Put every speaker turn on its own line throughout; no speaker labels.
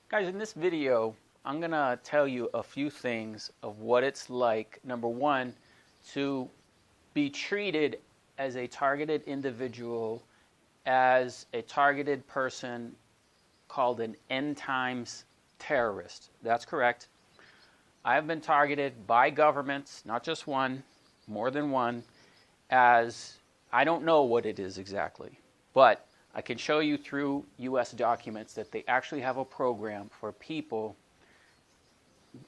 Guys, in this video, I'm going to tell you a few things of what it's like, number one, to be treated as a targeted individual, as a targeted person called an end times terrorist. That's correct. I have been targeted by governments, not just one, more than one, as I don't know what it is exactly, but I can show you through U.S. documents that they actually have a program for people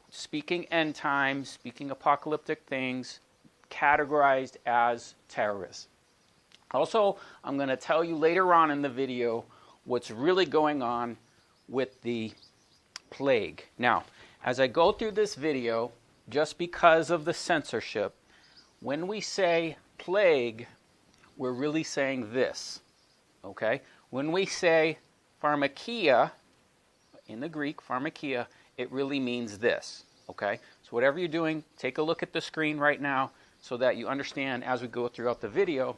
speaking end times, speaking apocalyptic things, categorized as terrorists. Also, I'm going to tell you later on in the video what's really going on with the plague. Now, as I go through this video, just because of the censorship, when we say plague, we're really saying this. Okay? When we say pharmakia, in the Greek, pharmakia, it really means this. Okay? So whatever you're doing, take a look at the screen right now so that you understand as we go throughout the video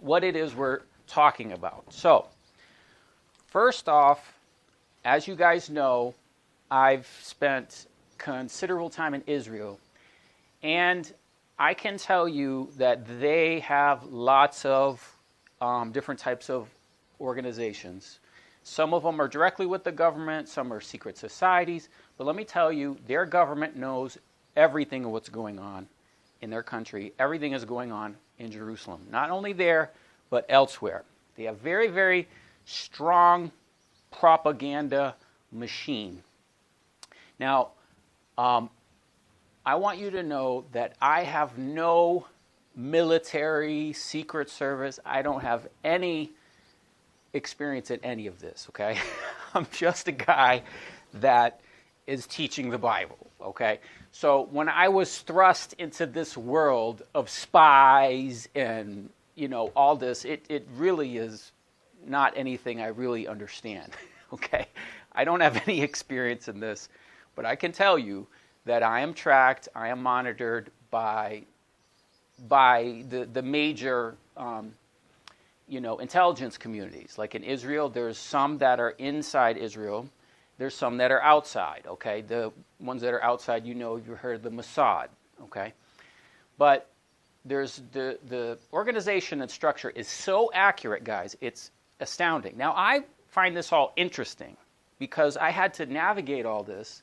what it is we're talking about. So, first off, as you guys know, I've spent considerable time in Israel, and I can tell you that they have lots of different types of organizations. Some of them are directly with the government, some are secret societies, but let me tell you, their government knows everything of what's going on in their country. Everything is going on in Jerusalem. Not only there, but elsewhere. They have very, very strong propaganda machine. Now, I want you to know that I have no military, secret service. I don't have any experience in any of this, okay? I'm just a guy that is teaching the Bible, okay? So when I was thrust into this world of spies and, all this, it really is not anything I really understand, okay? I don't have any experience in this, but I can tell you that I am tracked, I am monitored by the major, intelligence communities. Like in Israel, there's some that are inside Israel. There's some that are outside, okay? The ones that are outside, you've heard of the Mossad, okay? But there's the organization and structure is so accurate, guys, it's astounding. Now, I find this all interesting because I had to navigate all this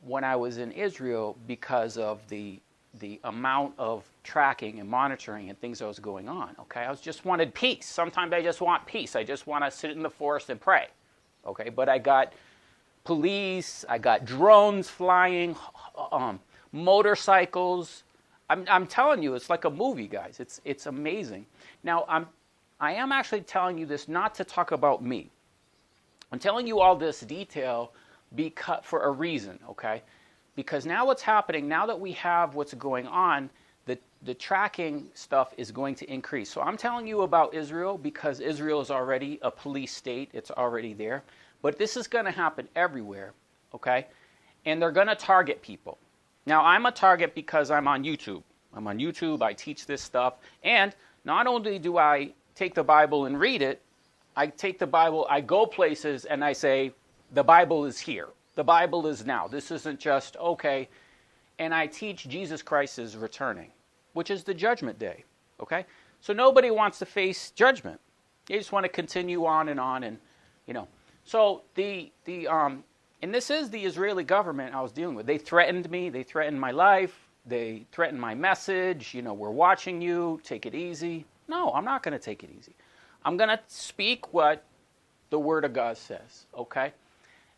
when I was in Israel because of the amount of tracking and monitoring and things that was going on, okay? I just wanted peace. Sometimes I just want peace. I just want to sit in the forest and pray, okay? But I got police, I got drones flying, motorcycles. I'm telling you, it's like a movie, guys. It's amazing. Now, I am actually telling you this not to talk about me. I'm telling you all this detail for a reason, okay? Because now what's happening, now that we have what's going on, the tracking stuff is going to increase. So I'm telling you about Israel because Israel is already a police state. It's already there. But this is going to happen everywhere, okay? And they're going to target people. Now, I'm a target because I'm on YouTube. I'm on YouTube. I teach this stuff. And not only do I take the Bible and read it, I take the Bible, I go places, and I say, the Bible is here. The Bible is now. This isn't just, okay. And I teach Jesus Christ is returning, which is the judgment day, okay? So nobody wants to face judgment. They just want to continue on, and, So and this is the Israeli government I was dealing with. They threatened me. They threatened my life. They threatened my message. We're watching you. Take it easy. No, I'm not going to take it easy. I'm going to speak what the Word of God says, okay?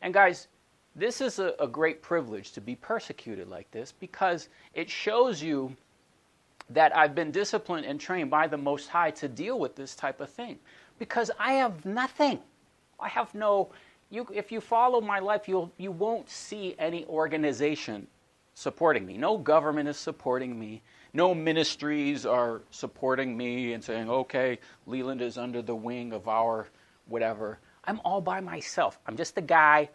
And guys, this is a great privilege to be persecuted like this because it shows you that I've been disciplined and trained by the Most High to deal with this type of thing. Because I have nothing. I have no... if you follow my life, you won't see any organization supporting me. No government is supporting me. No ministries are supporting me and saying, okay, Leeland is under the wing of our whatever. I'm all by myself. I'm just a guy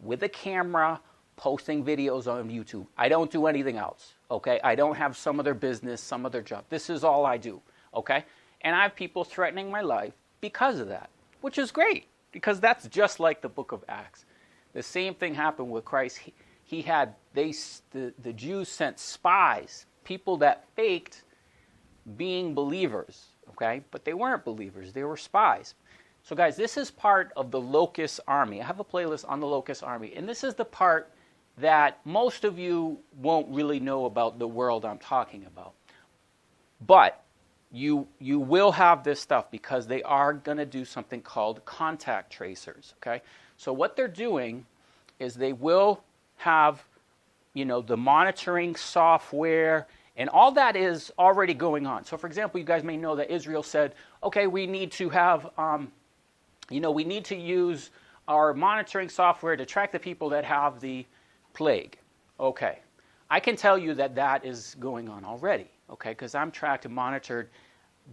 with a camera posting videos on YouTube. I don't do anything else, okay? I don't have some other business, some other job. This is all I do, okay? And I have people threatening my life because of that, which is great. because that's just like the book of Acts. The same thing happened with Christ. The Jews sent spies, people that faked being believers, okay? But they weren't believers, they were spies. So guys, this is part of the locust army. I have a playlist on the locust army, and this is the part that most of you won't really know about the world I'm talking about. But you will have this stuff because they are going to do something called contact tracers, okay? So what they're doing is they will have, the monitoring software, and all that is already going on. So for example, you guys may know that Israel said, okay, we need to have, we need to use our monitoring software to track the people that have the plague. Okay, I can tell you that that is going on already, okay, because I'm tracked and monitored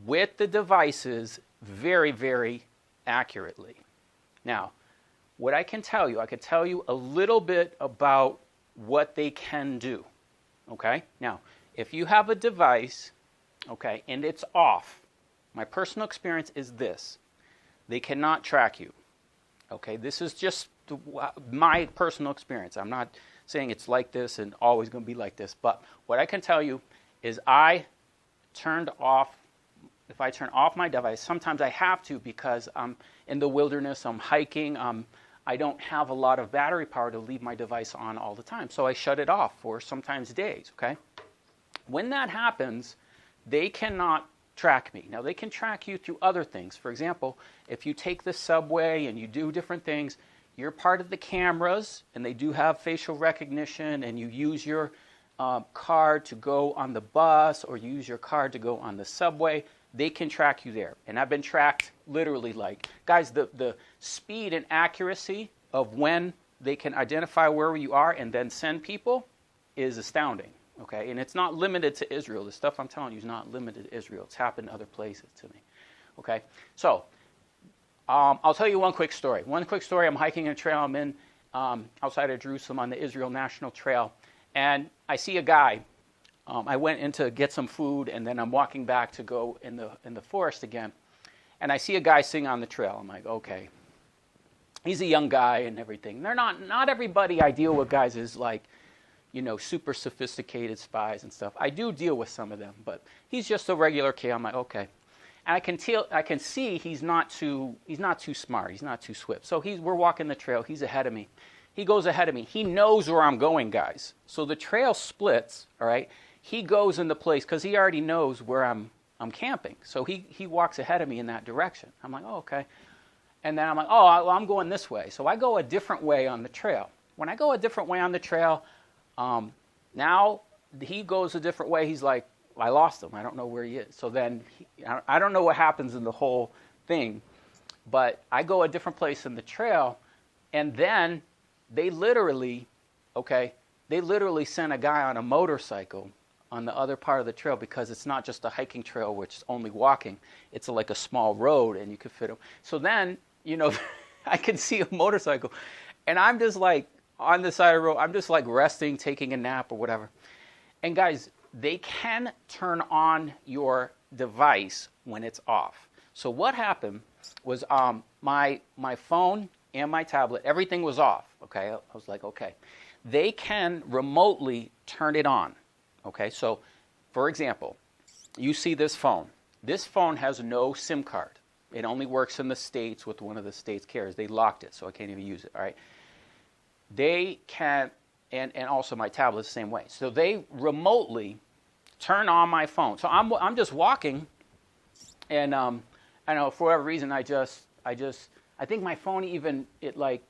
with the devices very, very accurately. Now, what I can tell you a little bit about what they can do, okay? Now, if you have a device, okay, and it's off, my personal experience is this: they cannot track you, okay? This is just my personal experience. I'm not saying it's like this and always going to be like this, but what I can tell you is if I turn off my device, sometimes I have to because I'm in the wilderness, I'm hiking, I don't have a lot of battery power to leave my device on all the time, so I shut it off for sometimes days, okay? When that happens, they cannot track me. Now, they can track you through other things. For example, if you take the subway and you do different things, you're part of the cameras, and they do have facial recognition, and you use your card to go on the bus, or you use your card to go on the subway, they can track you there. And I've been tracked literally, guys, the speed and accuracy of when they can identify where you are and then send people is astounding, okay? And it's not limited to Israel. The stuff I'm telling you is not limited to Israel. It's happened other places to me, okay? So, I'll tell you one quick story. I'm hiking a trail. I'm in outside of Jerusalem on the Israel National Trail, and I see a guy. I went in to get some food, and then I'm walking back to go in the forest again, and I see a guy sitting on the trail. I'm like, okay, he's a young guy and everything. They're not everybody I deal with, guys, is like, super sophisticated spies and stuff. I do deal with some of them, but he's just a regular kid. I'm like, okay. And I can see he's not too smart. He's not too swift. So we're walking the trail. He's ahead of me. He goes ahead of me. He knows where I'm going, guys. So the trail splits. All right. He goes in the place because he already knows where I'm camping. So he walks ahead of me in that direction. I'm like, oh, okay. And then I'm like, oh, well, I'm going this way. So I go a different way on the trail. When I go a different way on the trail, now he goes a different way. He's like, I lost him. I don't know where he is. So then I don't know what happens in the whole thing, but I go a different place in the trail, and then they literally sent a guy on a motorcycle on the other part of the trail because it's not just a hiking trail, which is only walking. It's like a small road, and you could fit him. So then, I can see a motorcycle, and I'm just like on the side of the road. I'm just like resting, taking a nap or whatever. And guys, they can turn on your device when it's off. So what happened was my phone and my tablet, everything was off, okay? I was like, okay. They can remotely turn it on, okay? So, for example, you see this phone. This phone has no SIM card. It only works in the States with one of the States carriers. They locked it, so I can't even use it, all right? They can, and also my tablet is the same way. So they remotely turn on my phone. So I'm just walking, and I don't know, for whatever reason, I think my phone even, vibe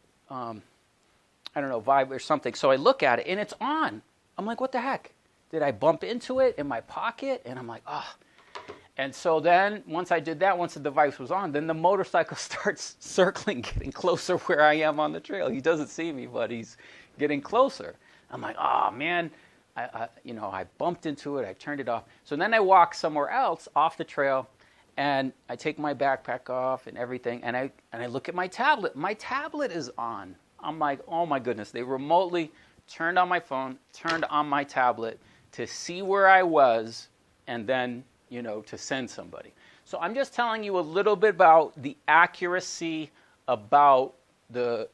or something. So I look at it, and it's on. I'm like, what the heck? Did I bump into it in my pocket? And I'm like, oh. And so then once I did that, once the device was on, then the motorcycle starts circling, getting closer where I am on the trail. He doesn't see me, but he's getting closer. I'm like, oh, man. I bumped into it. I turned it off. So then I walk somewhere else off the trail, and I take my backpack off and everything, and I look at my tablet. My tablet is on. I'm like, oh my goodness. They remotely turned on my phone, turned on my tablet to see where I was, and then, to send somebody. So I'm just telling you a little bit about the accuracy about the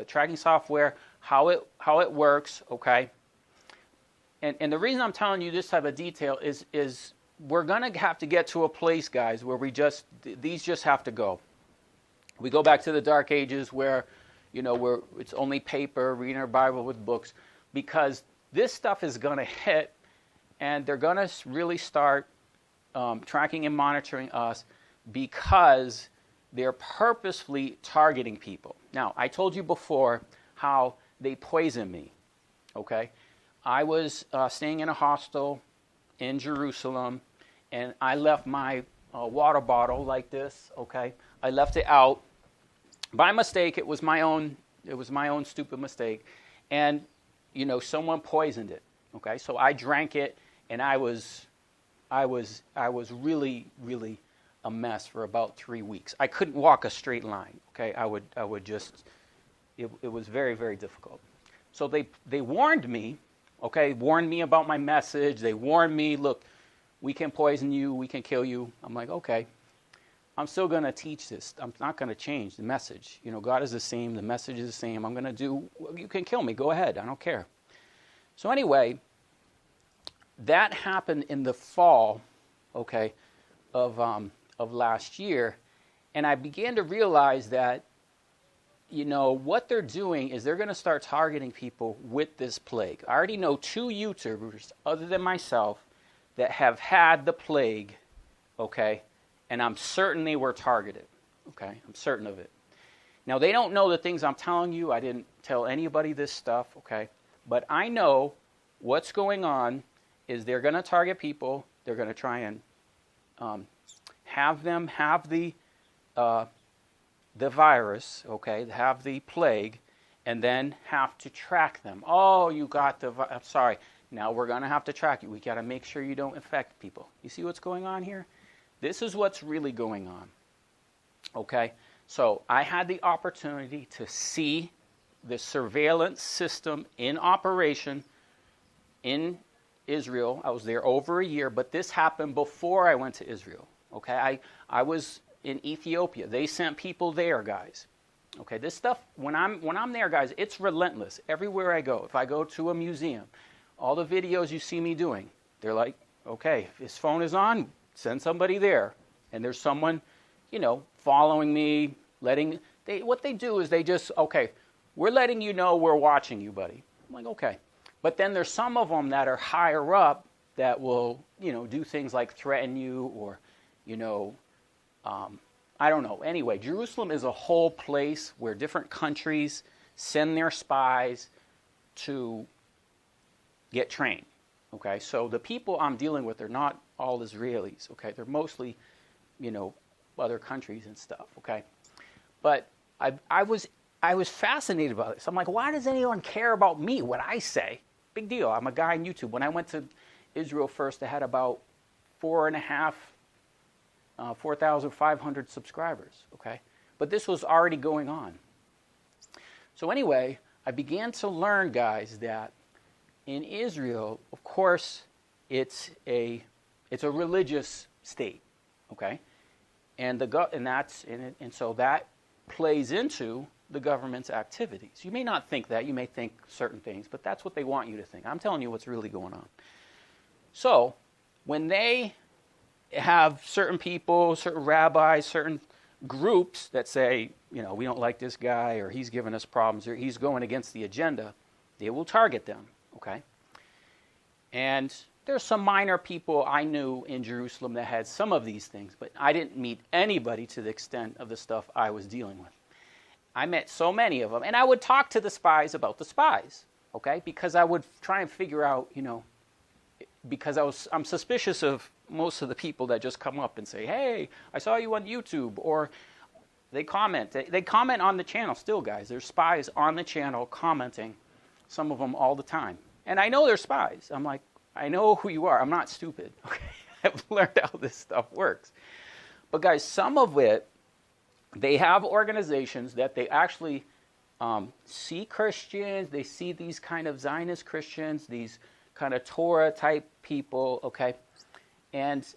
tracking software, how it works, okay? And the reason I'm telling you this type of detail is we're going to have to get to a place, guys, where these just have to go. We go back to the Dark Ages where, where it's only paper, reading our Bible with books, because this stuff is going to hit, and they're going to really start tracking and monitoring us because they're purposefully targeting people. Now, I told you before how they poison me, okay? I was staying in a hostel in Jerusalem, and I left my water bottle like this, okay? I left it out by mistake. It was my own stupid mistake, and someone poisoned it, okay? So I drank it, and I was really, really a mess for about 3 weeks. I couldn't walk a straight line, okay? I would just, it was very, very difficult. So they warned me, okay, warned me about my message. They warned me, look, we can poison you, we can kill you. I'm like, okay, I'm still going to teach this. I'm not going to change the message. God is the same, the message is the same. I'm going to do, you can kill me, go ahead, I don't care. So anyway, that happened in the fall, okay, of last year, and I began to realize that, what they're doing is they're going to start targeting people with this plague. I already know 2 YouTubers, other than myself, that have had the plague, okay, and I'm certain they were targeted, okay, I'm certain of it. Now, they don't know the things I'm telling you. I didn't tell anybody this stuff, okay, but I know what's going on is they're going to target people. They're going to try and have them have the virus, okay, have the plague, and then have to track them. Oh, you got I'm sorry. Now we're going to have to track you. We got to make sure you don't infect people. You see what's going on here? This is what's really going on, okay? So I had the opportunity to see the surveillance system in operation in Israel. I was there over a year, but this happened before I went to Israel. Okay, I was in Ethiopia. They sent people there, guys. Okay, this stuff, when I'm there, guys, it's relentless. Everywhere I go, if I go to a museum, all the videos you see me doing, they're like, okay, if his phone is on, send somebody there. And there's someone, following me, what they do is they just, okay, we're letting you know we're watching you, buddy. I'm like, okay. But then there's some of them that are higher up that will, do things like threaten you or, I don't know. Anyway, Jerusalem is a whole place where different countries send their spies to get trained. Okay, so the people I'm dealing with are not all Israelis. Okay, they're mostly, other countries and stuff. Okay, but I was fascinated by this. I'm like, why does anyone care about me? What I say? Big deal. I'm a guy on YouTube. When I went to Israel first, I had about 4,500 subscribers, okay? But this was already going on. So anyway, I began to learn, guys, that in Israel, of course, it's a religious state, okay? And so that plays into the government's activities. You may not think that, you may think certain things, but that's what they want you to think. I'm telling you what's really going on. So, when they have certain people, certain rabbis, certain groups that say, we don't like this guy, or he's giving us problems, or he's going against the agenda, they will target them, okay? And there's some minor people I knew in Jerusalem that had some of these things, but I didn't meet anybody to the extent of the stuff I was dealing with. I met so many of them, and I would talk to the spies about the spies, okay? Because I would try and figure out, because I'm suspicious of most of the people that just come up and say, hey, I saw you on YouTube, or they comment. They comment on the channel still, guys. There's spies on the channel commenting, some of them all the time. And I know they're spies. I'm like, I know who you are. I'm not stupid, okay? I've learned how this stuff works. But guys, some of it, they have organizations that they actually see Christians, they see these kind of Zionist Christians, these kind of Torah type people, okay? And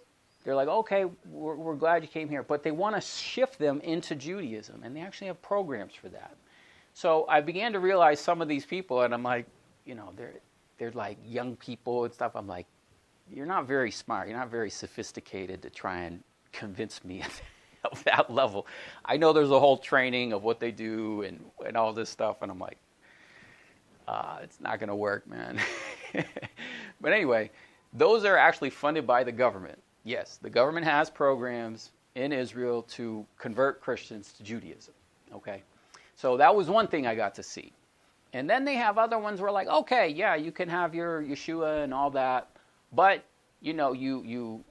they're like, okay, we're glad you came here. But they want to shift them into Judaism, and they actually have programs for that. So I began to realize some of these people, and I'm like, they're like young people and stuff. I'm like, you're not very smart. You're not very sophisticated to try and convince me of that level. I know there's a whole training of what they do and all this stuff, and I'm like, it's not going to work, man. But anyway, those are actually funded by the government. Yes, the government has programs in Israel to convert Christians to Judaism. Okay, so that was one thing I got to see. And then they have other ones where like, okay, yeah, you can have your Yeshua and all that, but you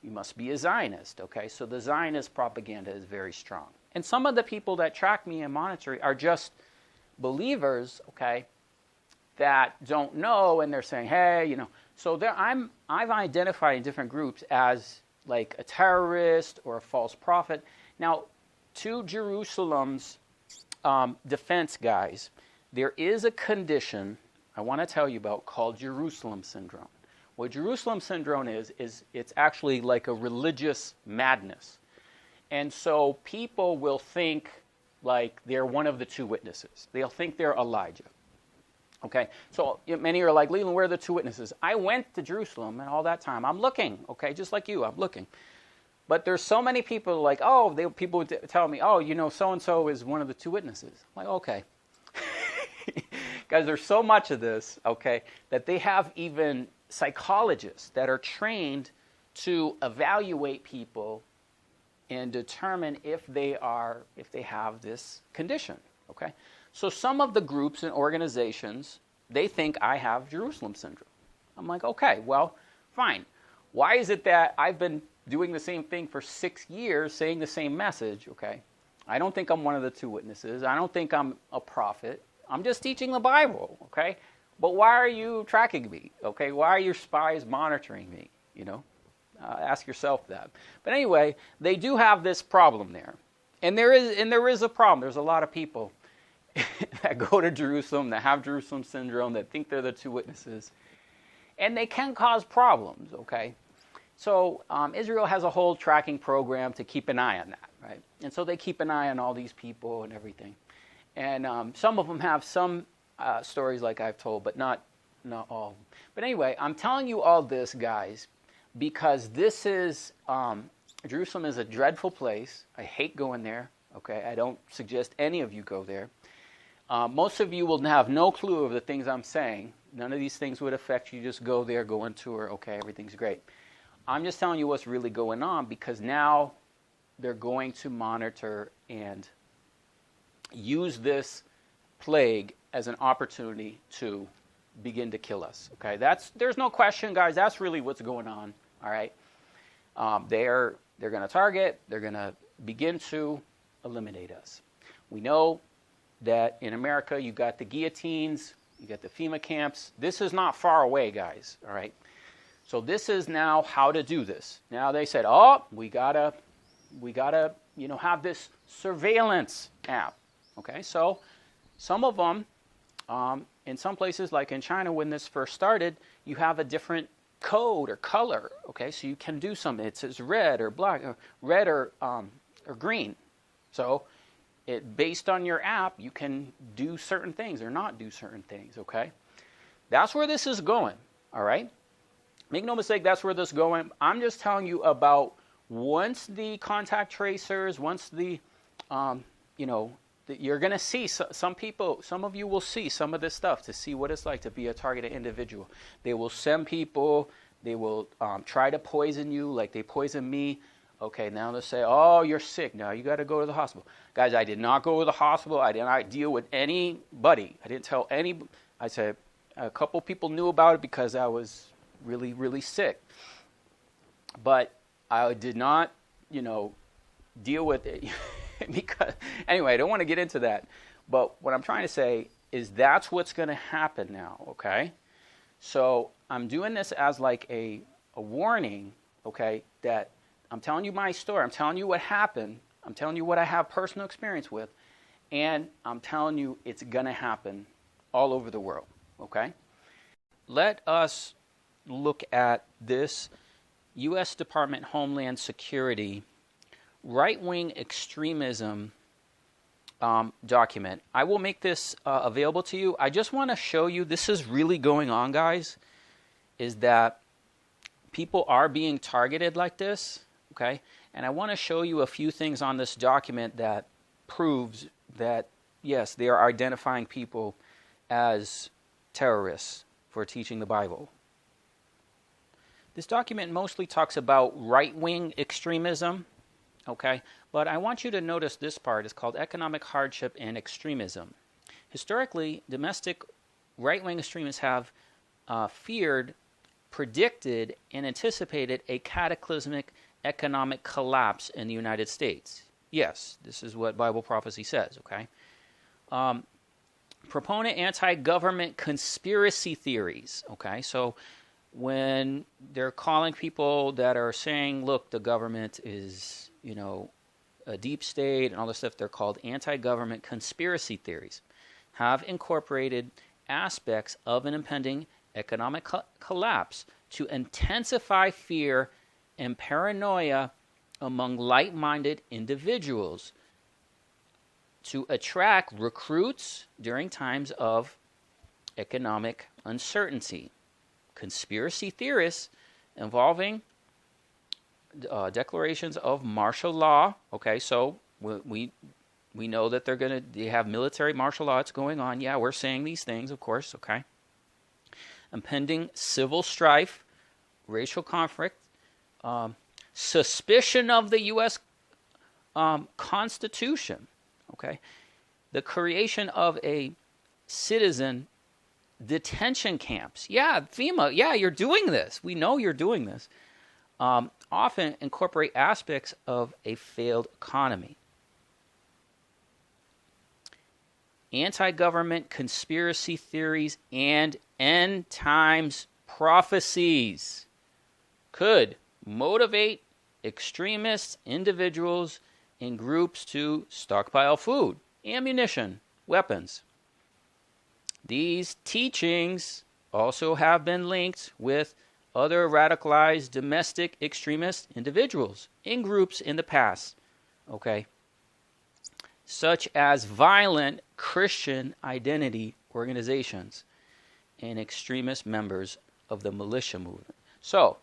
must be a Zionist. Okay, so the Zionist propaganda is very strong. And some of the people that track me and monitor are just believers, okay, that don't know, and they're saying, hey, So I've identified in different groups as like a terrorist or a false prophet. Now, to Jerusalem's defense, guys, there is a condition I want to tell you about called Jerusalem syndrome. What Jerusalem syndrome is it's actually like a religious madness. And so people will think like they're one of the two witnesses. They'll think they're Elijah. Okay, so many are like, Leeland, where are the two witnesses? I went to Jerusalem and all that time. I'm looking, okay, just like you, I'm looking. But there's so many people like, people would tell me, so-and-so is one of the two witnesses. I'm like, okay. Guys, there's so much of this, okay, that they have even psychologists that are trained to evaluate people and determine if they have this condition, okay? So some of the groups and organizations, they think I have Jerusalem syndrome. I'm like, okay, well, fine. Why is it that I've been doing the same thing for 6 years, saying the same message, okay? I don't think I'm one of the two witnesses. I don't think I'm a prophet. I'm just teaching the Bible, okay? But why are you tracking me, okay? Why are your spies monitoring me, ask yourself that. But anyway, they do have this problem there. And there is a problem. There's a lot of people that go to Jerusalem, that have Jerusalem syndrome, that think they're the two witnesses. And they can cause problems, okay? So Israel has a whole tracking program to keep an eye on that, right? And so they keep an eye on all these people and everything. And some of them have some stories like I've told, but not all. But anyway, I'm telling you all this, guys, because this is, Jerusalem is a dreadful place. I hate going there, okay? I don't suggest any of you go there. Most of you will have no clue of the things I'm saying. None of these things would affect you. Just go there, go on tour, okay, everything's great. I'm just telling you what's really going on because now they're going to monitor and use this plague as an opportunity to begin to kill us, okay? There's no question, guys, that's really what's going on, all right? They're going to target, they're going to begin to eliminate us. We know that in America, you got the guillotines, you got the FEMA camps. This is not far away, guys, all right? So this is now how to do this. Now they said, we gotta have this surveillance app, okay? So some of them, in some places, like in China when this first started, you have a different code or color, okay? So you can do something. It says red or black, or red or green. So based on your app, you can do certain things or not do certain things, okay? That's where this is going, all right? Make no mistake, that's where this is going. I'm just telling you about once the contact tracers, once you're going to see some people, some of you will see some of this stuff to see what it's like to be a targeted individual. They will send people, they will try to poison you like they poisoned me. Okay, now they'll say, you're sick. Now you got to go to the hospital. Guys, I did not go to the hospital. I did not deal with anybody. I didn't tell any. I said a couple people knew about it because I was really, really sick. But I did not, deal with it. Because, anyway, I don't want to get into that. But what I'm trying to say is that's what's going to happen now, okay? So I'm doing this as like a warning, okay, that I'm telling you my story. I'm telling you what happened. I'm telling you what I have personal experience with. And I'm telling you it's going to happen all over the world, okay? Let us look at this, U.S. Department of Homeland Security right-wing extremism document. I will make this available to you. I just want to show you this is really going on, guys, is that people are being targeted like this, okay? And I want to show you a few things on this document that proves that, yes, they are identifying people as terrorists for teaching the Bible. This document mostly talks about right-wing extremism, okay? But I want you to notice this part. It's called economic hardship and extremism. Historically, domestic right-wing extremists have feared, predicted, and anticipated a cataclysmic economic collapse in the United States. Yes, this is what Bible prophecy says, okay? Proponent anti-government conspiracy theories, okay? So when they're calling people that are saying, look, the government is, you know, a deep state and all this stuff, they're called anti-government conspiracy theories, have incorporated aspects of an impending economic collapse to intensify fear and paranoia among like-minded individuals, to attract recruits during times of economic uncertainty. Conspiracy theorists involving declarations of martial law. Okay, so we know that they have military martial law. It's going on. Yeah, we're saying these things, of course. Okay. Impending civil strife, racial conflict, suspicion of the U.S. Constitution. Okay, the creation of a citizen detention camps. Yeah, FEMA. Yeah, you're doing this. We know you're doing this. Often incorporate aspects of a failed economy. Anti-government conspiracy theories and end times prophecies could motivate extremists, individuals, and groups to stockpile food, ammunition, weapons. These teachings also have been linked with other radicalized domestic extremist individuals in groups in the past, okay, such as violent Christian identity organizations and extremist members of the militia movement. So,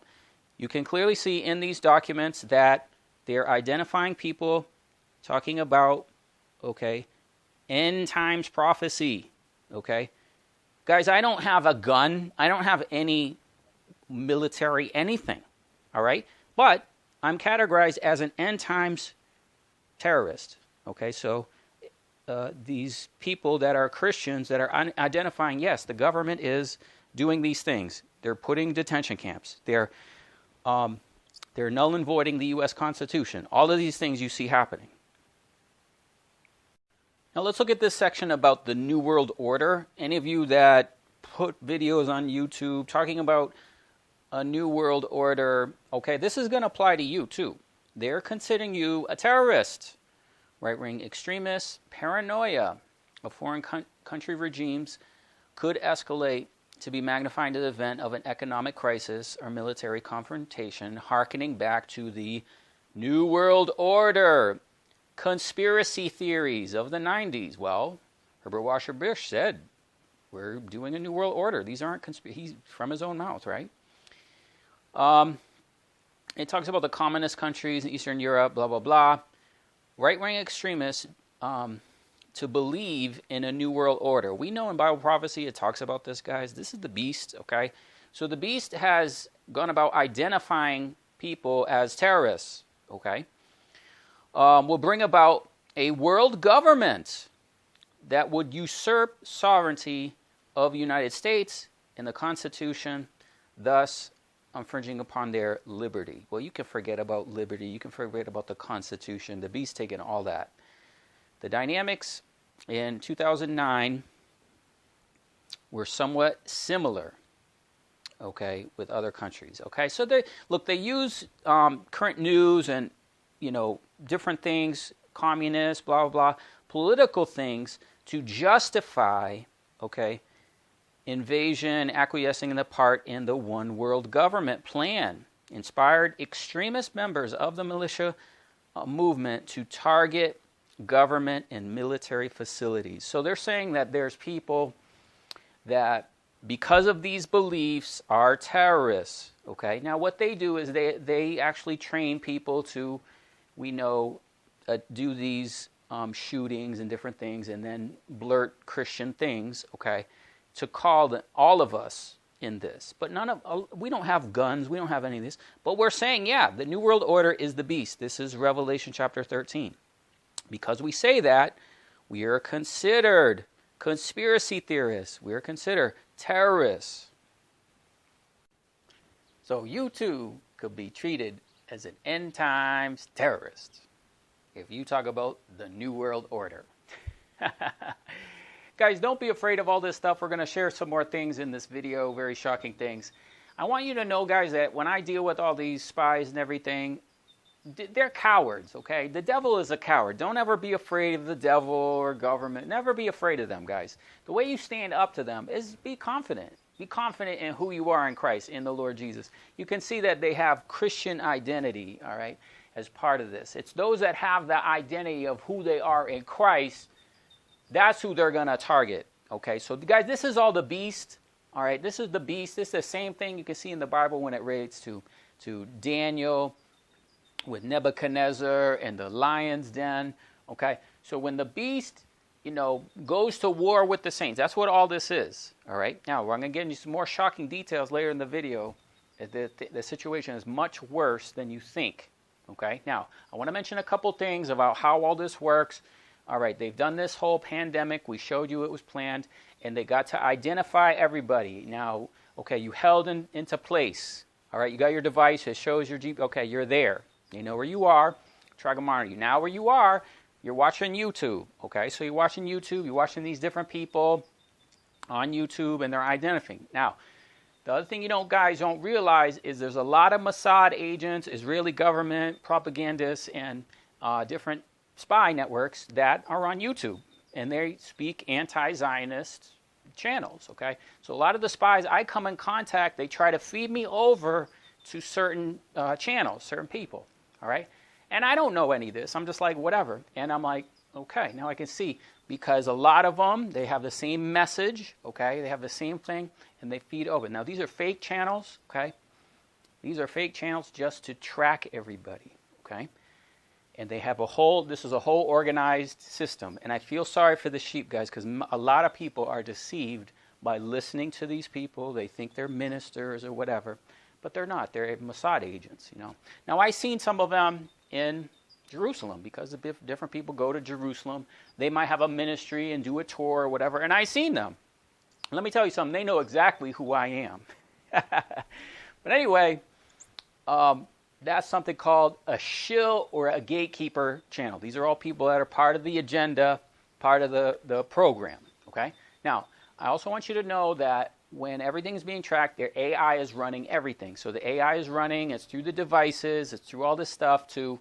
you can clearly see in these documents that they're identifying people, talking about, okay, end times prophecy, okay. Guys, I don't have a gun. I don't have any military anything, all right? But I'm categorized as an end times terrorist, okay? So these people that are Christians that are identifying, yes, the government is doing these things. They're putting detention camps. They're null and voiding the U.S. Constitution. All of these things you see happening. Now let's look at this section about the New World Order. Any of you that put videos on YouTube talking about a New World Order, okay, this is going to apply to you too. They're considering you a terrorist. Right-wing extremists, paranoia of foreign country regimes could escalate to be magnified to the event of an economic crisis or military confrontation, hearkening back to the New World Order. Conspiracy theories of the 90s. Well, Herbert Washer Bush said, we're doing a New World Order. These aren't he's from his own mouth, right? It talks about the communist countries in Eastern Europe, blah, blah, blah. Right-wing extremists to believe in a New World Order. We know in Bible prophecy it talks about this, guys. This is the beast, okay? So the beast has gone about identifying people as terrorists, okay? Will bring about a world government that would usurp sovereignty of the United States and the Constitution, thus infringing upon their liberty. Well, you can forget about liberty. You can forget about the Constitution. The beast taking all that. The dynamics in 2009 were somewhat similar, okay, with other countries. Okay, so they use current news and, you know, different things, communists, blah, blah, blah, political things to justify, okay, invasion, acquiescing in the part in the one world government plan. inspired extremist members of the militia movement to target government and military facilities. So they're saying that there's people that, because of these beliefs, are terrorists. Okay, now what they do is they actually train people to, we know, do these shootings and different things, and then blurt Christian things. Okay, to call all of us in this, but we don't have guns, we don't have any of this, but we're saying, yeah, the New World Order is the beast. This is Revelation chapter 13. Because we say that, we are considered conspiracy theorists. We are considered terrorists. So you too could be treated as an end times terrorist if you talk about the New World Order. Guys, don't be afraid of all this stuff. We're going to share some more things in this video, very shocking things. I want you to know, guys, that when I deal with all these spies and everything, they're cowards, okay? The devil is a coward. Don't ever be afraid of the devil or government. Never be afraid of them, guys. The way you stand up to them is be confident. Be confident in who you are in Christ, in the Lord Jesus. You can see that they have Christian identity, all right, as part of this. It's those that have the identity of who they are in Christ. That's who they're going to target, okay? So, guys, this is all the beast, all right? This is the beast. This is the same thing you can see in the Bible when it relates to Daniel with Nebuchadnezzar and the lion's den, okay? So when the beast, goes to war with the saints, that's what all this is, all right? Now, we're going to get into some more shocking details later in the video. The situation is much worse than you think, okay? Now, I want to mention a couple things about how all this works. All right, they've done this whole pandemic. We showed you it was planned, and they got to identify everybody. Now, okay, you held into place. All right, you got your device. It shows your Jeep. Okay, you're there. You know where you are. Try to monitor you. Now where you are, you're watching YouTube. Okay, so you're watching YouTube. You're watching these different people on YouTube, and they're identifying. Now, the other thing guys don't realize is there's a lot of Mossad agents, Israeli government propagandists, and different spy networks that are on YouTube, and they speak anti-Zionist channels, okay? So a lot of the spies I come in contact, they try to feed me over to certain channels, certain people, all right? And I don't know any of this. I'm just like, whatever. And I'm like, okay, now I can see, because a lot of them, they have the same message, okay? They have the same thing, and they feed over. Now, these are fake channels, okay? These are fake channels just to track everybody, okay? And they have this is a whole organized system. And I feel sorry for the sheep, guys, because a lot of people are deceived by listening to these people. They think they're ministers or whatever, but they're not. They're Mossad agents, Now, I've seen some of them in Jerusalem, because different people go to Jerusalem. They might have a ministry and do a tour or whatever, and I've seen them. Let me tell you something. They know exactly who I am. But anyway, that's something called a shill or a gatekeeper channel. These are all people that are part of the agenda, part of the program, okay? Now, I also want you to know that when everything's being tracked, their AI is running everything. So the AI is running, it's through the devices, it's through all this stuff to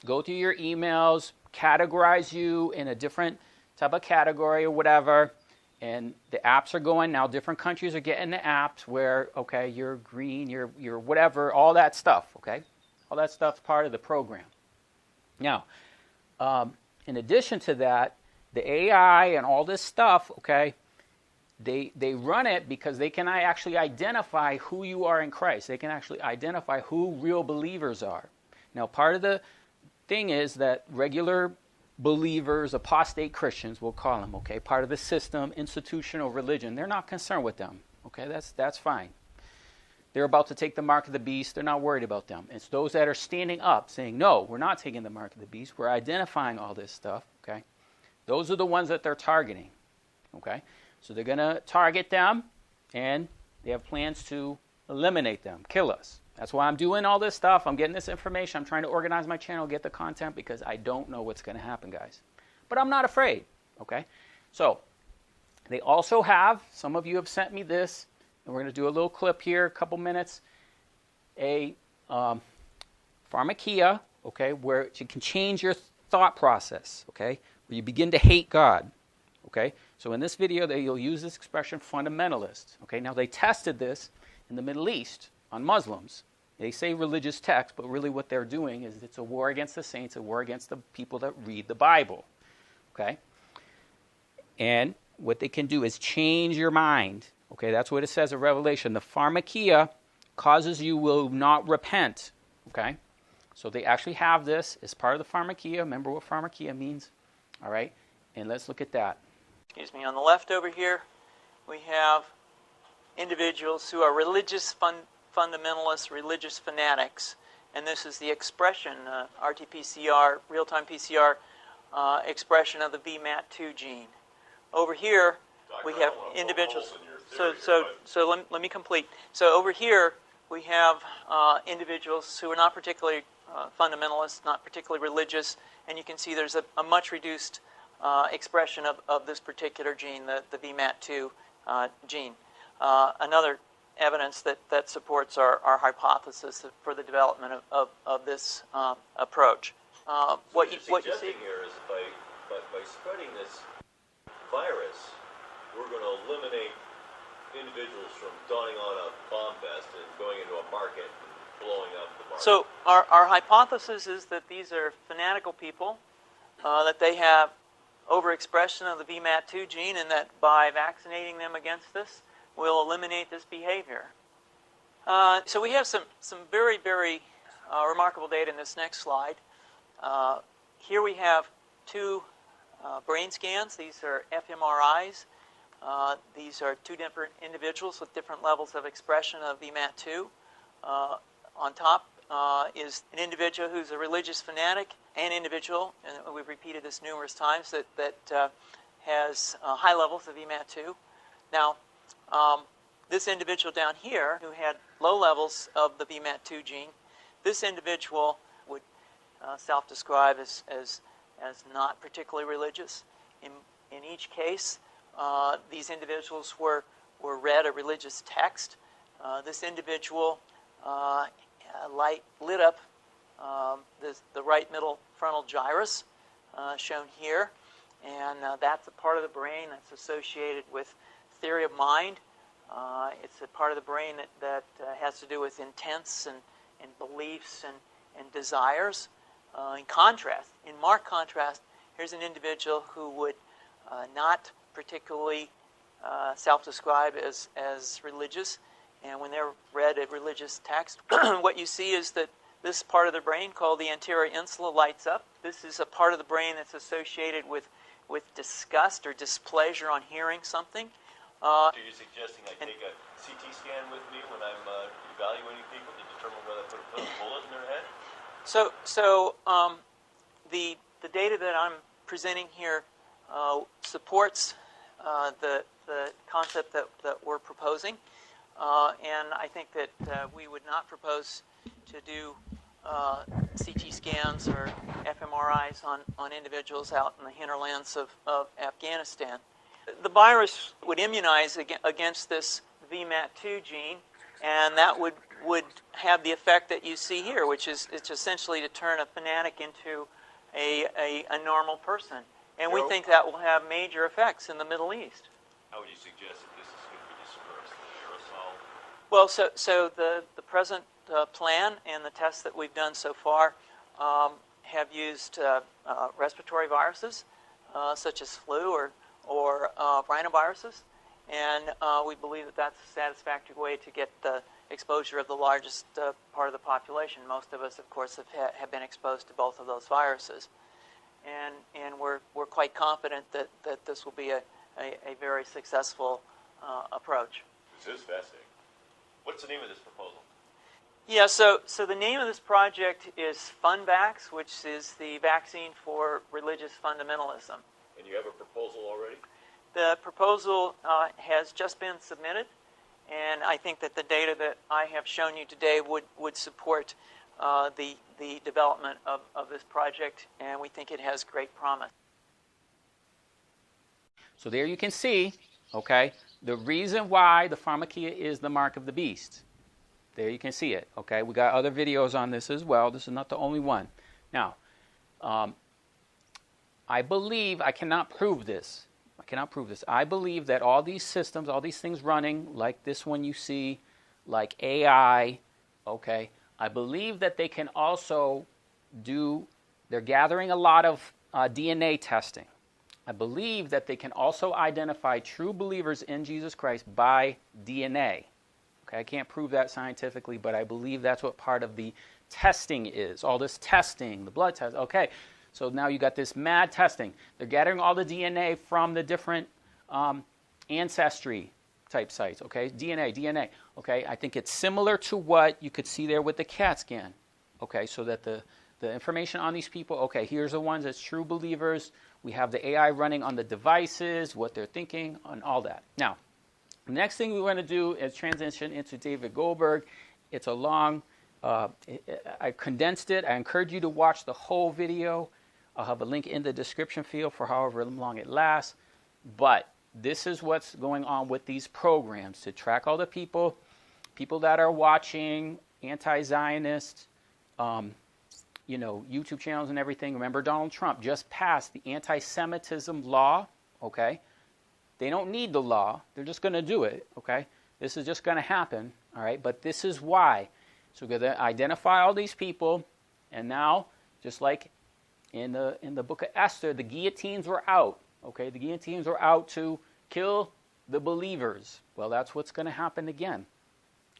go through your emails, categorize you in a different type of category or whatever. And the apps are going now. Different countries are getting the apps where, okay, you're green, you're whatever, all that stuff, okay? All that stuff's part of the program. Now, in addition to that, the AI and all this stuff, okay, they run it because they can actually identify who you are in Christ. They can actually identify who real believers are. Now, part of the thing is that regular believers, apostate Christians, we'll call them, okay, part of the system, institutional religion, they're not concerned with them, okay, that's fine. They're about to take the mark of the beast, they're not worried about them. It's those that are standing up saying, no, we're not taking the mark of the beast, we're identifying all this stuff, okay. Those are the ones that they're targeting, okay. So they're going to target them, and they have plans to eliminate them, kill us. That's why I'm doing all this stuff. I'm getting this information. I'm trying to organize my channel, get the content, because I don't know what's going to happen, guys. But I'm not afraid, okay? So they also have, some of you have sent me this, and we're going to do a little clip here, a couple minutes, a pharmakia, okay, where you can change your thought process, okay, where you begin to hate God, okay? So in this video, you'll use this expression, fundamentalist, okay? Now, they tested this in the Middle East on Muslims. They say religious text, but really what they're doing is it's a war against the saints, a war against the people that read the Bible. Okay? And what they can do is change your mind. Okay, that's what it says in Revelation. The pharmakia causes you will not repent. Okay? So they actually have this as part of the pharmakia. Remember what pharmakia means? All right? And let's look at that.
Excuse me. On the left over here, we have individuals who are religious fundamentalists, religious fanatics. And this is the expression, RT-PCR, real-time PCR expression of the VMAT2 gene. Over here, we have individuals. So let me complete. So over here, we have individuals who are not particularly fundamentalists, not particularly religious, and you can see there's a much reduced expression of this particular gene, the VMAT2 gene. Another evidence that supports our hypothesis for the development of this approach.
What you're suggesting here is by spreading this virus, we're going to eliminate individuals from donning on a bomb vest and going into a market and blowing up the market.
So our hypothesis is that these are fanatical people, that they have overexpression of the VMAT2 gene, and that by vaccinating them against this, we'll eliminate this behavior. So we have some very, very remarkable data in this next slide. Here we have two brain scans. These are fMRIs. These are two different individuals with different levels of expression of VMAT2. On top is an individual who's a religious fanatic, an individual, and we've repeated this numerous times, that has high levels of VMAT2. Now, this individual down here who had low levels of the VMAT2 gene, this individual would self-describe as not particularly religious. In each case, these individuals were read a religious text. This individual lit up the right middle frontal gyrus, shown here, and that's a part of the brain that's associated with theory of mind. It's a part of the brain that has to do with intents and beliefs and desires. In marked contrast, here's an individual who would not particularly self-describe as religious, and when they're read a religious text, what you see is that this part of the brain called the anterior insula lights up. This is a part of the brain that's associated with disgust or displeasure on hearing something.
So you're suggesting I take a CT scan with me when I'm evaluating people to determine whether I put a bullet in their head?
So the data that I'm presenting here supports the concept that we're proposing, and I think that we would not propose to do CT scans or fMRIs on individuals out in the hinterlands of Afghanistan. The virus would immunize against this VMAT2 gene, and that would have the effect that you see here, which is it's essentially to turn a fanatic into a normal person. And we think that will have major effects in the Middle East.
How would you suggest that this is going to be dispersed? Aerosol?
Well, so the present plan and the tests that we've done so far have used respiratory viruses, such as flu or rhinoviruses, and we believe that that's a satisfactory way to get the exposure of the largest part of the population. Most of us, of course, have been exposed to both of those viruses, and we're quite confident that this will be a very successful approach.
This is fascinating. What's the name of this proposal?
Yeah, so the name of this project is FunVax, which is the vaccine for religious fundamentalism.
And you have a proposal already?
The proposal has just been submitted, and I think that the data that I have shown you today would support the development of this project, and we think it has great promise.
So there you can see, okay, the reason why the pharmakia is the mark of the beast. There you can see it, okay? We got other videos on this as well. This is not the only one. Now, I believe, I cannot prove this. I believe that all these systems, all these things running, like this one you see, like AI, okay, I believe that they can also they're gathering a lot of DNA testing. I believe that they can also identify true believers in Jesus Christ by DNA. Okay, I can't prove that scientifically, but I believe that's what part of the testing is. All this testing, the blood test. Okay, so now you got this mad testing. They're gathering all the DNA from the different ancestry type sites. Okay, DNA. Okay, I think it's similar to what you could see there with the CAT scan. Okay, so that the information on these people, okay, here's the ones that's true believers. We have the AI running on the devices, what they're thinking, and all that. Now, the next thing we want to do is transition into David Goldberg. It's a long, I condensed it. I encourage you to watch the whole video. I'll have a link in the description field for however long it lasts. But this is what's going on with these programs to track all the people that are watching, anti-Zionists, YouTube channels and everything. Remember, Donald Trump just passed the anti-Semitism law, okay? They don't need the law. They're just going to do it, okay? This is just going to happen, all right? But this is why. So we're going to identify all these people, and now, just like in the book of Esther, the guillotines were out, okay? The guillotines were out to kill the believers. Well, that's what's going to happen again.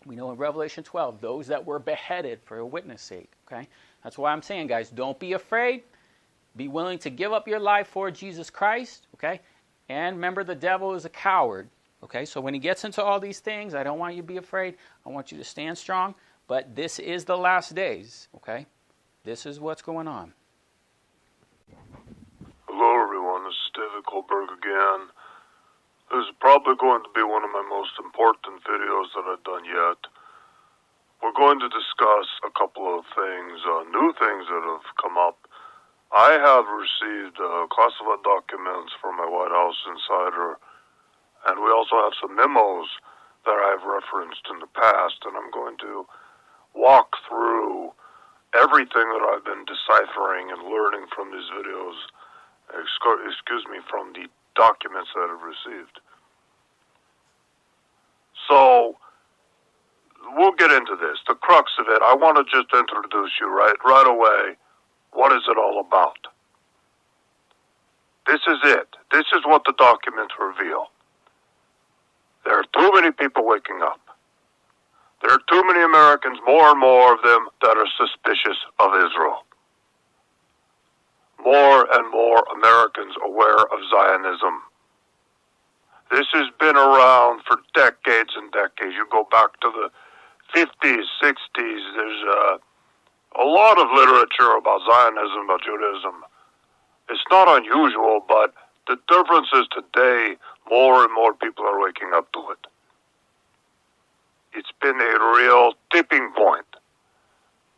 We know in Revelation 12, those that were beheaded for a witness' sake, okay? That's why I'm saying, guys, don't be afraid. Be willing to give up your life for Jesus Christ, okay? And remember, the devil is a coward, okay? So when he gets into all these things, I don't want you to be afraid. I want you to stand strong. But this is the last days, okay? This is what's going on.
Hello, everyone. This is David Goldberg again. This is probably going to be one of my most important videos that I've done yet. We're going to discuss a couple of things, new things that have come up. I have received classified documents from my White House insider, and we also have some memos that I've referenced in the past, and I'm going to walk through everything that I've been deciphering and learning from these videos, from the documents that I've received. So, we'll get into this. The crux of it, I want to just introduce you right away. What is it all about? This is it. This is what the documents reveal. There are too many people waking up. There are too many Americans, more and more of them, that are suspicious of Israel. More and more Americans aware of Zionism. This has been around for decades and decades. You go back to the 50s, 60s, there's a lot of literature about Zionism, about Judaism. It's not unusual, but the difference is today, more and more people are waking up to it. It's been a real tipping point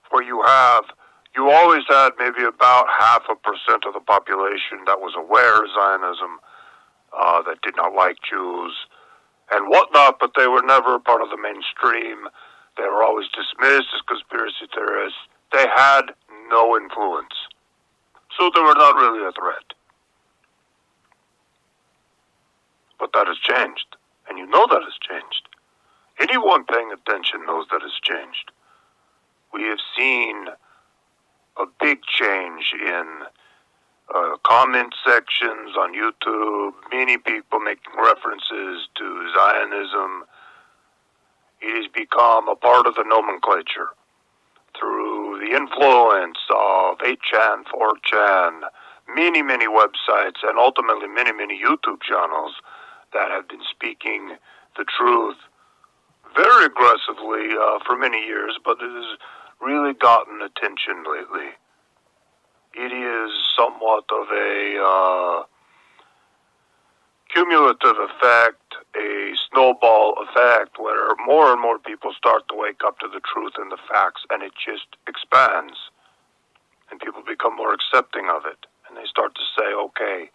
where you always had maybe about 0.5% of the population that was aware of Zionism, that did not like Jews and whatnot, but they were never part of the mainstream. They were always dismissed as conspiracy theorists. They had no influence. So they were not really a threat. But that has changed. And you know that has changed. Anyone paying attention knows that has changed. We have seen a big change in comment sections on YouTube, many people making references to Zionism. It has become a part of the nomenclature through the influence of 8chan, 4chan, many websites, and ultimately many YouTube channels that have been speaking the truth very aggressively for many years, but it has really gotten attention lately. It is somewhat of a cumulative effect, a snowball effect, where more and more people start to wake up to the truth and the facts, and it just expands, and people become more accepting of it, and they start to say, okay,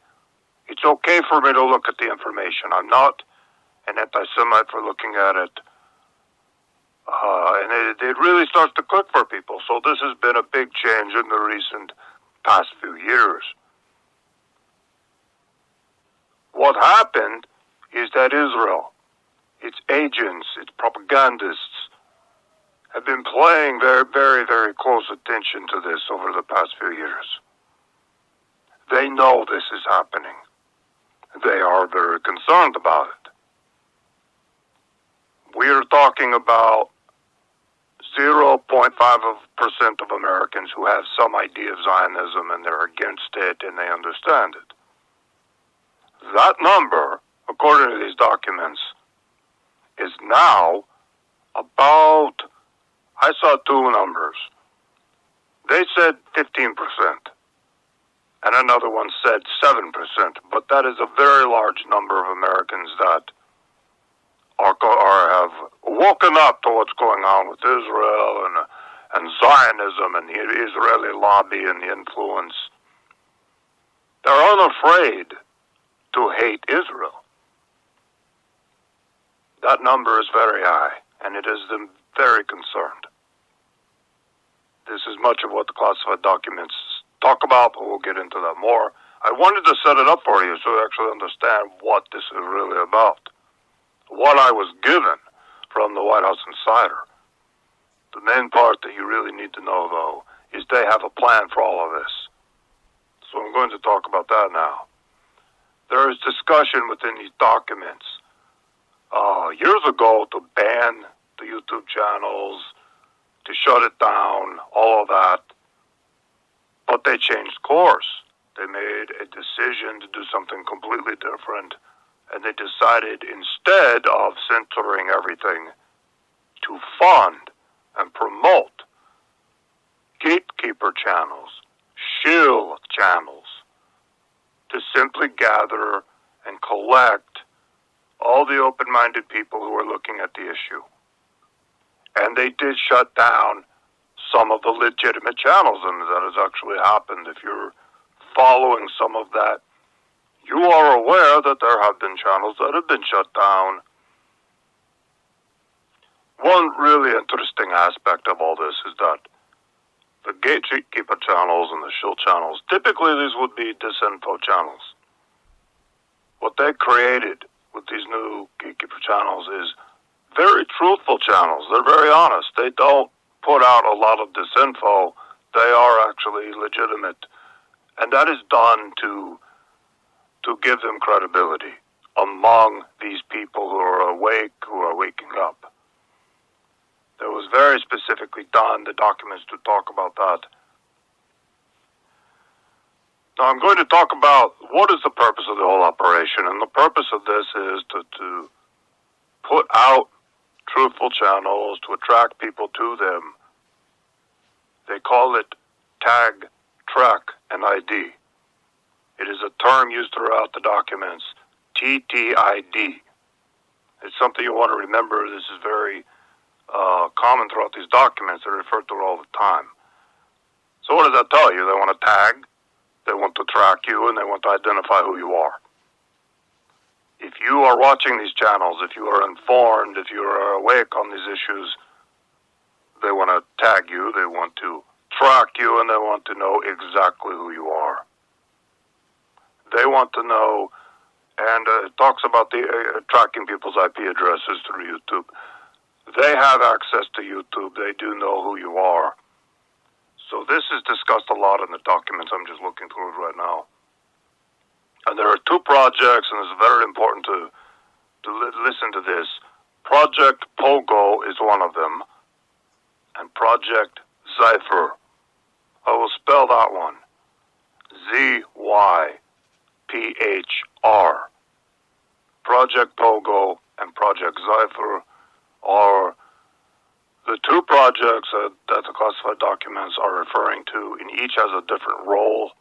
it's okay for me to look at the information. I'm not an anti-Semite for looking at it. And it really starts to click for people. So this has been a big change in the recent past few years. What happened is that Israel, its agents, its propagandists, have been paying very, very, very close attention to this over the past few years. They know this is happening. They are very concerned about it. We are talking about 0.5% of Americans who have some idea of Zionism and they're against it and they understand it. That number, according to these documents, is now about, I saw two numbers. They said 15%, and another one said 7%, but that is a very large number of Americans that have woken up to what's going on with Israel and Zionism and the Israeli lobby and the influence. They're unafraid to hate Israel. That number is very high, and it has them very concerned. This is much of what the classified documents talk about, but we'll get into that more. I wanted to set it up for you so you actually understand what this is really about. What I was given from the White House Insider. The main part that you really need to know, though, is they have a plan for all of this. So I'm going to talk about that now. There is discussion within these documents years ago to ban the YouTube channels, to shut it down, all of that. But they changed course. They made a decision to do something completely different. And they decided, instead of censoring everything, to fund and promote gatekeeper channels, shill channels, to simply gather and collect all the open-minded people who are looking at the issue. And they did shut down some of the legitimate channels, and that has actually happened. If you're following some of that, you are aware that there have been channels that have been shut down. One really interesting aspect of all this is that the gatekeeper channels and the shill channels, typically these would be disinfo channels. What they created with these new gatekeeper channels is very truthful channels. They're very honest. They don't put out a lot of disinfo. They are actually legitimate. And that is done to give them credibility among these people who are awake, who are waking up. There was very specifically done, the documents to talk about that. Now I'm going to talk about what is the purpose of the whole operation, and the purpose of this is to put out truthful channels, to attract people to them. They call it tag, track, and ID. It is a term used throughout the documents, TTID. It's something you want to remember. This is very common throughout these documents. They're referred to all the time. So what does that tell you? They want to tag, they want to track you, and they want to identify who you are. If you are watching these channels, if you are informed, if you are awake on these issues, they want to tag you, they want to track you, and they want to know exactly who you are. They want to know, and it talks about the tracking people's IP addresses through YouTube. They have access to YouTube. They do know who you are. So this is discussed a lot in the documents. I'm just looking through it right now. And there are two projects, and it's very important to listen to this. Project Pogo is one of them, and Project Zypher. I will spell that one. ZYPHR. Project Pogo and Project Zypher are the two projects that the classified documents are referring to, and each has a different role.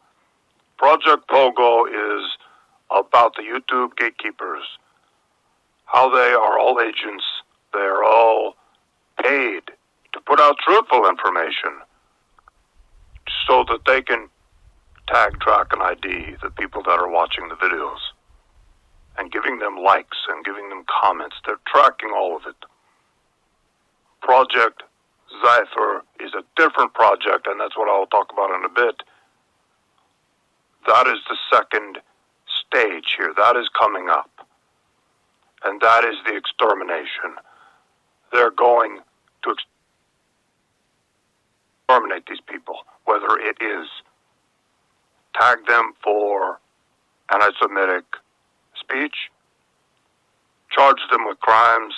Project Pogo is about the YouTube gatekeepers, how they are all agents. They are all paid to put out truthful information so that they can tag, track, and ID the people that are watching the videos and giving them likes and giving them comments. They're tracking all of it. Project Zypher is a different project, and that's what I'll talk about in a bit. That is the second stage here. That is coming up. And that is the extermination. They're going to terminate these people, whether it is tag them for anti-Semitic speech, charge them with crimes,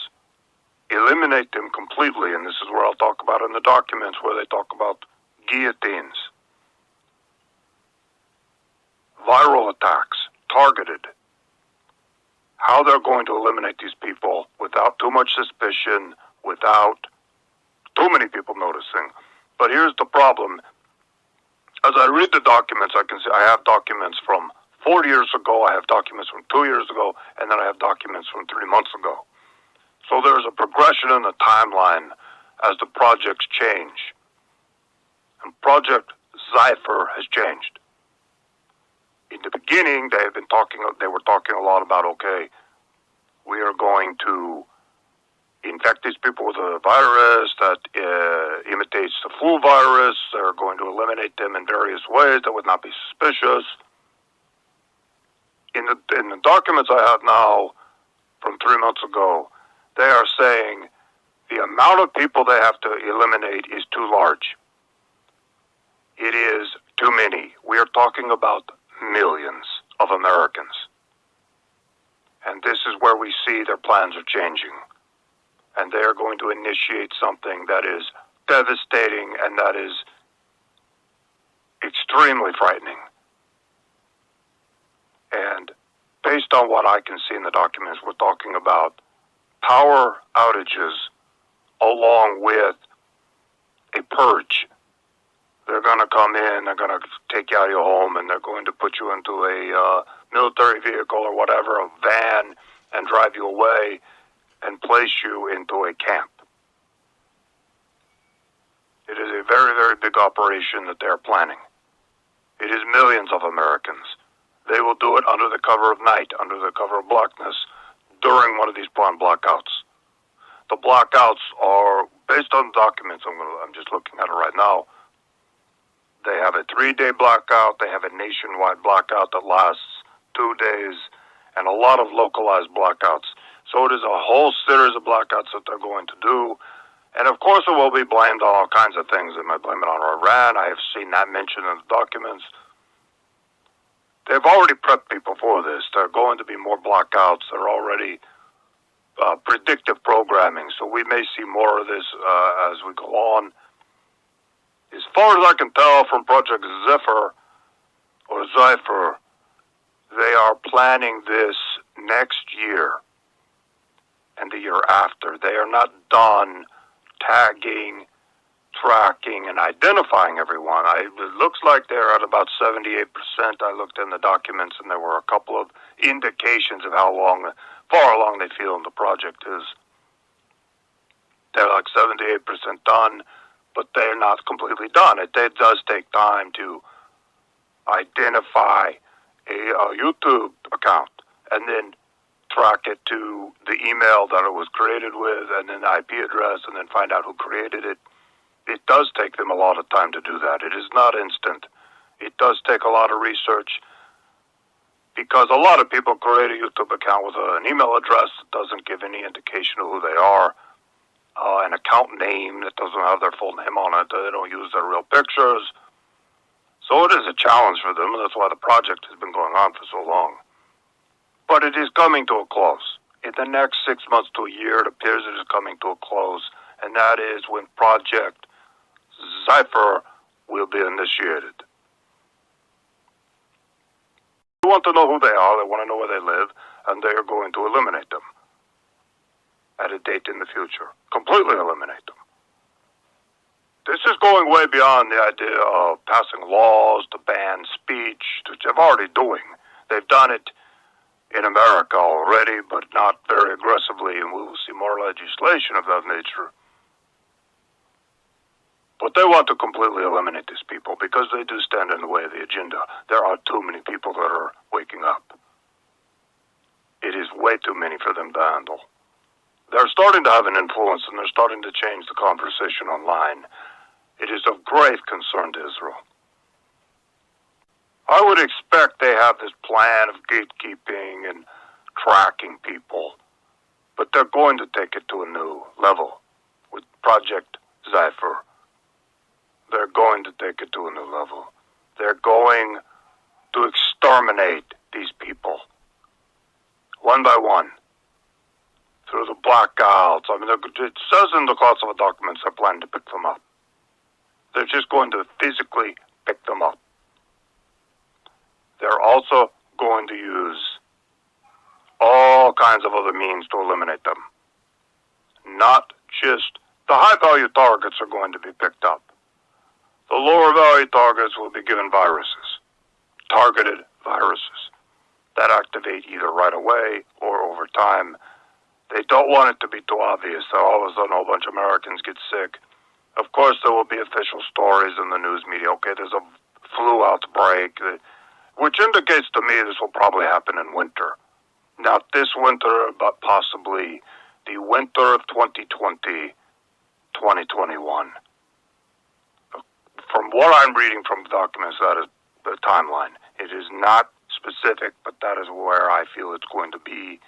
eliminate them completely, and this is where I'll talk about in the documents where they talk about guillotines, viral attacks, targeted, how they're going to eliminate these people without too much suspicion, without too many people noticing. But here's the problem. As I read the documents, I can see I have documents from 4 years ago, I have documents from 2 years ago, and then I have documents from 3 months ago. So there's a progression in the timeline as the projects change. And Project Zephyr has changed. In the beginning, they were talking a lot about, okay, we are going to infect these people with a virus that imitates the flu virus. They're going to eliminate them in various ways that would not be suspicious. In the documents I have now from 3 months ago, they are saying the amount of people they have to eliminate is too large. It is too many. We are talking about millions of Americans. And this is where we see their plans are changing. And they are going to initiate something that is devastating and that is extremely frightening. And based on what I can see in the documents, we're talking about power outages along with a purge. They're going to come in, they're going to take you out of your home, and they're going to put you into a military vehicle or whatever, a van, and drive you away and place you into a camp. It is a very, very big operation that they're planning. It is millions of Americans. They will do it under the cover of night, under the cover of blackness, during one of these planned blackouts. The blackouts are, based on documents, I'm just looking at it right now, they have a 3-day blackout, they have a nationwide blackout that lasts 2 days, and a lot of localized blackouts. So it is a whole series of blackouts that they're going to do. And of course it will be blamed on all kinds of things. They might blame it on Iran. I have seen that mentioned in the documents. They've already prepped people for this. There are going to be more blackouts. They're already predictive programming. So we may see more of this as we go on. As far as I can tell from Project Zephyr, or Zephyr, they are planning this next year and the year after. They are not done tagging, tracking, and identifying everyone. It looks like they're at about 78%. I looked in the documents, and there were a couple of indications of far along they feel the project is. They're like 78% done, but they're not completely done. It does take time to identify a YouTube account and then track it to the email that it was created with and then the IP address and then find out who created it. It does take them a lot of time to do that. It is not instant. It does take a lot of research because a lot of people create a YouTube account with an email address that doesn't give any indication of who they are, an account name that doesn't have their full name on it. They don't use their real pictures. So it is a challenge for them, and that's why the project has been going on for so long. But it is coming to a close. In the next 6 months to a year, it appears it is coming to a close, and that is when Project Zephyr will be initiated. They want to know who they are, they want to know where they live, and they are going to eliminate them at a date in the future. Completely eliminate them. This is going way beyond the idea of passing laws to ban speech, which they're already doing. They've done it in America already, but not very aggressively, and we will see more legislation of that nature. But they want to completely eliminate these people because they do stand in the way of the agenda. There are too many people that are waking up. It is way too many for them to handle. They're starting to have an influence, and they're starting to change the conversation online. It is of grave concern to Israel. I would expect they have this plan of gatekeeping and tracking people, but they're going to take it to a new level with Project Zephyr. they're going to take it to a new level. They're going to exterminate these people, one by one, through the blackouts. I mean, it says in the classified documents they're planning to pick them up. They're just going to physically pick them up. They're also going to use all kinds of other means to eliminate them. Not just the high-value targets are going to be picked up. The lower-value targets will be given viruses, targeted viruses, that activate either right away or over time. They don't want it to be too obvious that all of a sudden a whole bunch of Americans get sick. Of course, there will be official stories in the news media. Okay, there's a flu outbreak, which indicates to me this will probably happen in winter. Not this winter, but possibly the winter of 2020, 2021. From what I'm reading from the documents, that is the timeline. It is not specific, but that is where I feel it's going to be,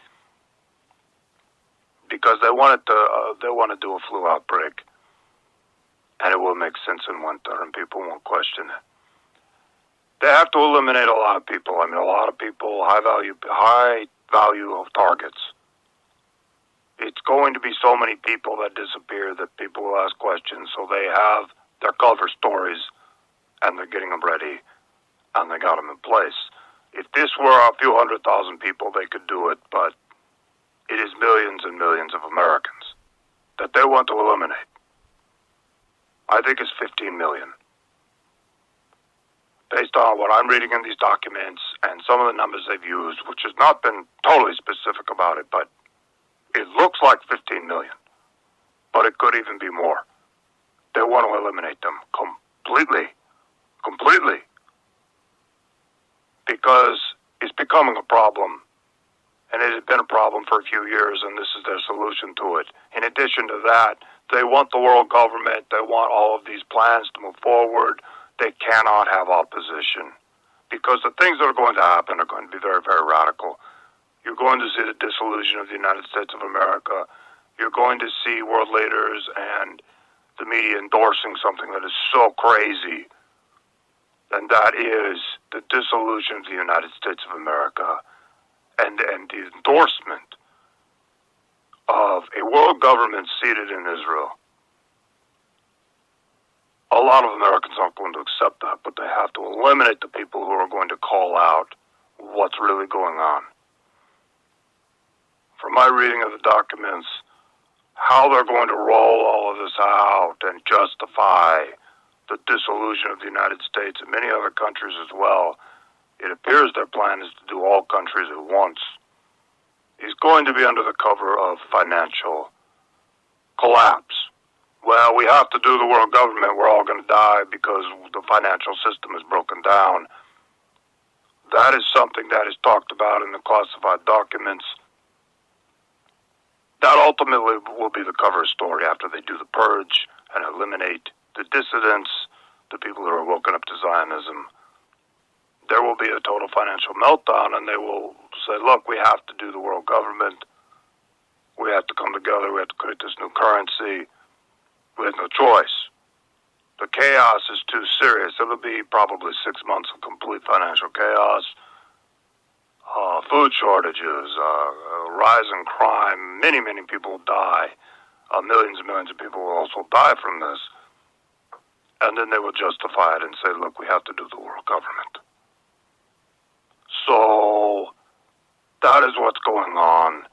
because they want to do a flu outbreak, and it will make sense in winter, and people won't question it. They have to eliminate a lot of people. I mean, a lot of people, high value of targets. It's going to be so many people that disappear that people will ask questions, so they have their cover stories, and they're getting them ready, and they got them in place. If this were a few 100,000 people, they could do it, but it is millions and millions of Americans that they want to eliminate. I think it's 15 million. Based on what I'm reading in these documents and some of the numbers they've used, which has not been totally specific about it, but it looks like 15 million. But it could even be more. They want to eliminate them completely. Completely. Because it's becoming a problem. And it has been a problem for a few years, and this is their solution to it. In addition to that, they want the world government, they want all of these plans to move forward. They cannot have opposition, because the things that are going to happen are going to be very, very radical. You're going to see the dissolution of the United States of America. You're going to see world leaders and the media endorsing something that is so crazy, and that is the dissolution of the United States of America and the endorsement of a world government seated in Israel. A lot of Americans aren't going to accept that, but they have to eliminate the people who are going to call out what's really going on. From my reading of the documents, how they're going to roll all of this out and justify the dissolution of the United States and many other countries as well, it appears their plan is to do all countries at once. Is going to be under the cover of financial collapse. Well, we have to do the world government. We're all going to die because the financial system is broken down. That is something that is talked about in the classified documents. That ultimately will be the cover story after they do the purge and eliminate the dissidents, the people who are woken up to Zionism. There will be a total financial meltdown, and they will say, look, we have to do the world government. We have to come together. We have to create this new currency. We have no choice. The chaos is too serious. It'll be probably 6 months of complete financial chaos, food shortages, rise in crime. Many, many people will die. Millions and millions of people will also die from this. And then they will justify it and say, look, we have to do the world government. So that is what's going on.